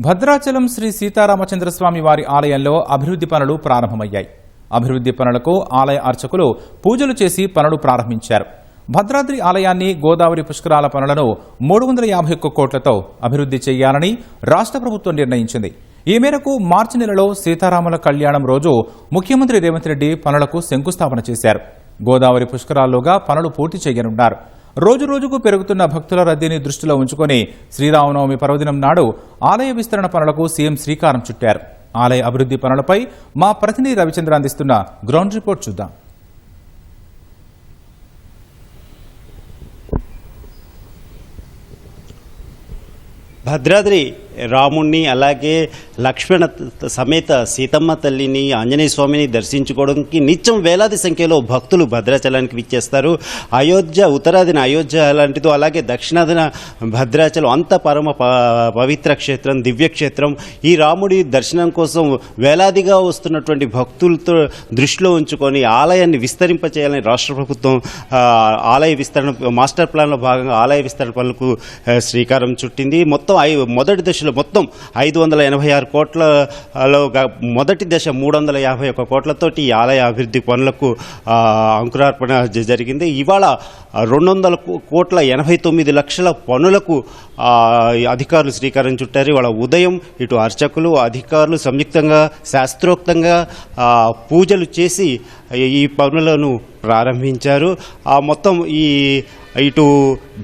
భద్రాచలం శ్రీ సీతారామచంద్రస్వామి వారి ఆలయంలో అభివృద్ధి పనులు ప్రారంభమయ్యాయి. అభివృద్ధి పనులకు ఆలయ అర్చకులు పూజలు చేసి పనులు ప్రారంభించారు. భద్రాద్రి ఆలయాన్ని గోదావరి పుష్కరాల పనులను 351 కోట్లతో అభివృద్ధి చేయాలని రాష్ట్ర ప్రభుత్వం నిర్ణయించింది. ఈ మేరకు మార్చి నెలలో సీతారాముల కళ్యాణం రోజు ముఖ్యమంత్రి రేవంత్ రెడ్డి పనులకు శంకుస్థాపన చేశారు. గోదావరి పుష్కరాల్లోగా పనులు పూర్తి చేయనున్నారు. రోజురోజుకు పెరుగుతున్న భక్తుల రద్దీని దృష్టిలో ఉంచుకొని శ్రీరామనవమి పర్వదినం నాడు ఆలయ విస్తరణ పనులకు సీఎం శ్రీకారం చుట్టారు. ఆలయ అభివృద్ధి పనులపై మా ప్రతినిధి రవిచంద్ర అందిస్తున్న గ్రౌండ్ రిపోర్ట్ చూద్దాం. భద్రాద్రి రాముణ్ణి అలాగే లక్ష్మణ సమేత సీతమ్మ తల్లిని ఆంజనేయ స్వామిని దర్శించుకోవడానికి నిత్యం వేలాది సంఖ్యలో భక్తులు భద్రాచలానికి విచ్చేస్తారు. అయోధ్య ఉత్తరాదిన అయోధ్య లాంటిదో అలాగే దక్షిణాదిన భద్రాచలం అంత పరమ పవిత్ర క్షేత్రం, దివ్యక్షేత్రం. ఈ రాముడి దర్శనం కోసం వేలాదిగా వస్తున్నటువంటి భక్తులతో దృష్టిలో ఉంచుకొని ఆలయాన్ని విస్తరింపచేయాలని రాష్ట్ర ప్రభుత్వం ఆలయ విస్తరణ మాస్టర్ ప్లాన్లో భాగంగా ఆలయ విస్తరణ పనులకు శ్రీకారం చుట్టింది. మొదటి దశలో మొత్తం 586 కోట్లలో మొదటి దశ 351 కోట్లతోటి ఈ ఆలయ అభివృద్ధి పనులకు అంకురార్పణ జరిగింది. ఇవాళ 200,89 లక్షల పనులకు అధికారులు శ్రీకారం చుట్టారు. ఇవాళ ఉదయం ఇటు అర్చకులు అధికారులు సంయుక్తంగా శాస్త్రోక్తంగా పూజలు చేసి ఈ పనులను ప్రారంభించారు. మొత్తం ఇటు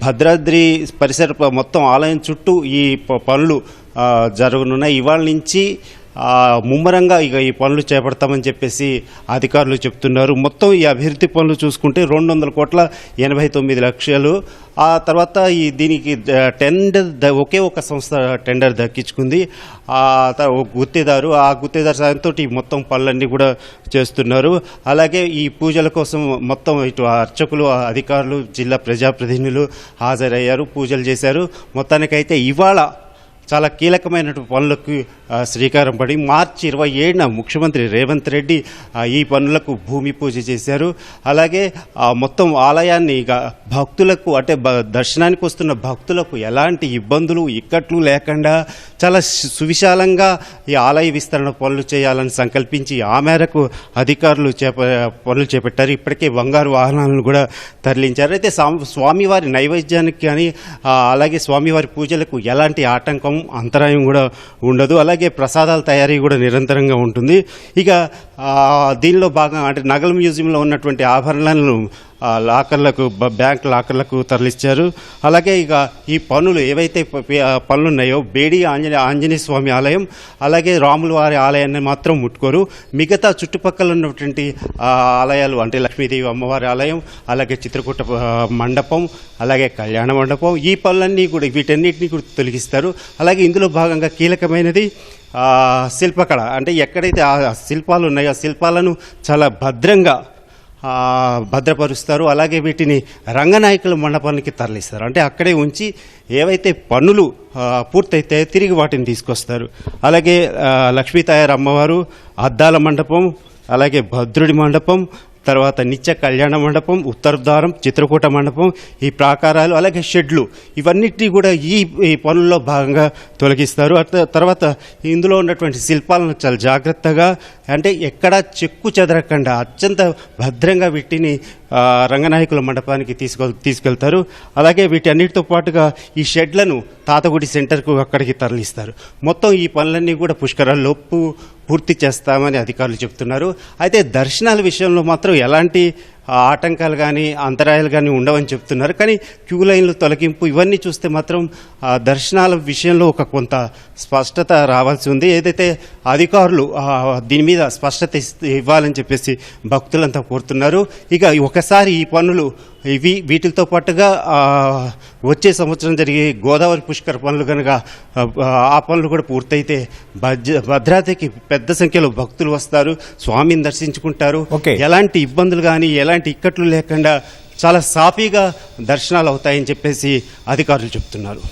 భద్రాద్రి పరిసర మొత్తం ఆలయం చుట్టూ ఈ పనులు జరగనున్నాయి. ఇవాళ నుంచి ముమ్మరంగా ఈ పనులు చేపడతామని చెప్పేసి అధికారులు చెప్తున్నారు. మొత్తం ఈ అభివృద్ధి పనులు చూసుకుంటే 200,89 లక్షలు. ఆ తర్వాత దీనికి టెండర్ ఒకే ఒక సంస్థ టెండర్ దక్కించుకుంది. గుత్తేదారు సాయంతో ఈ మొత్తం పనులన్నీ కూడా చేస్తున్నారు. అలాగే ఈ పూజల కోసం మొత్తం ఇటు అర్చకులు అధికారులు జిల్లా ప్రజాప్రతినిధులు హాజరయ్యారు, పూజలు చేశారు. మొత్తానికైతే ఇవాళ చాలా కీలకమైనటువంటి పనులకు శ్రీకారం పడి మార్చి 27న ముఖ్యమంత్రి రేవంత్ రెడ్డి ఈ పనులకు భూమి పూజ చేశారు. అలాగే మొత్తం ఆలయాన్ని భక్తులకు అంటే దర్శనానికి వస్తున్న భక్తులకు ఎలాంటి ఇబ్బందులు ఇక్కట్లు లేకుండా చాలా సువిశాలంగా ఈ ఆలయ విస్తరణ పనులు చేయాలని సంకల్పించి ఆ మేరకు అధికారులు పనులు చేపట్టారు. ఇప్పటికే బంగారు వాహనాలను కూడా తరలించారు. అయితే స్వామివారి నైవేద్యానికి కానీ అలాగే స్వామివారి పూజలకు ఎలాంటి ఆటంకం అంతరాయం కూడా ఉండదు. అలాగే ప్రసాదాల తయారీ కూడా నిరంతరంగా ఉంటుంది. ఇక దీనిలో భాగంగా అంటే నగల మ్యూజియంలో ఉన్నటువంటి ఆభరణాలను లాకర్లకు బ్యాంక్ లాకర్లకు తరలించారు. అలాగే ఇక ఈ పనులు ఏవైతే పనులు ఉన్నాయో బేడి ఆంజనేయ స్వామి ఆలయం అలాగే రాముల వారి ఆలయాన్ని మాత్రం ముట్టుకోరు. మిగతా చుట్టుపక్కల ఉన్నటువంటి ఆలయాలు అంటే లక్ష్మీదేవి అమ్మవారి ఆలయం అలాగే చిత్రకూట మండపం అలాగే కళ్యాణ మండపం ఈ పనులన్నీ కూడా వీటన్నిటిని కూడా తొలగిస్తారు. అలాగే ఇందులో భాగంగా కీలకమైనది శిల్పకళ అంటే ఎక్కడైతే ఆ శిల్పాలు ఉన్నాయో ఆ శిల్పాలను చాలా భద్రపరుస్తారు. అలాగే వీటిని రంగనాయకుల మండపానికి తరలిస్తారు. అంటే అక్కడే ఉంచి ఏవైతే పనులు పూర్తయితే తిరిగి వాటిని తీసుకొస్తారు. అలాగే లక్ష్మీ తయారు అమ్మవారు అద్దాల మండపం అలాగే భద్రుడి మండపం తర్వాత నిత్య కళ్యాణ మండపం ఉత్తరద్వారం చిత్రకూట మండపం ఈ ప్రాకారాలు అలాగే షెడ్లు ఇవన్నిటినీ కూడా ఈ పనుల్లో భాగంగా తొలగిస్తారు. తర్వాత ఇందులో ఉన్నటువంటి శిల్పాలను చాలా జాగ్రత్తగా అంటే ఎక్కడా చెక్కు చెదరకుండా అత్యంత భద్రంగా వీటిని రంగనాయకుల మండపానికి తీసుకెళ్తారు. అలాగే వీటన్నిటితో పాటుగా ఈ షెడ్లను తాతగుడి సెంటర్కు అక్కడికి తరలిస్తారు. మొత్తం ఈ పనులన్నీ కూడా పుష్కరాల్లోపు పూర్తి చేస్తామని అధికారులు చెబుతున్నారు. అయితే దర్శనాల విషయంలో మాత్రం ఎలాంటి ఆటంకాలు కానీ అంతరాయాలు కానీ ఉండవని చెప్తున్నారు. కానీ క్యూ లైన్లు తొలగింపు ఇవన్నీ చూస్తే మాత్రం దర్శనాల విషయంలో కొంత స్పష్టత రావాల్సి ఉంది. ఏదైతే అధికారులు దీని మీద స్పష్టత ఇవ్వాలని చెప్పేసి భక్తులంతా కోరుతున్నారు. ఇక ఒకసారి ఈ పనులు వీటితో పాటుగా వచ్చే సంవత్సరం జరిగే గోదావరి పుష్కర పనులు కనుక ఆ పనులు కూడా పూర్తయితే భద్రాద్రికి పెద్ద సంఖ్యలో భక్తులు వస్తారు, స్వామిని దర్శించుకుంటారు. ఎలాంటి ఇబ్బందులు కానీ ఎలాంటి ఇక్కట్లు లేకుండా చాలా సాఫీగా దర్శనాలు అవుతాయని చెప్పేసి అధికారులు చెప్తున్నారు.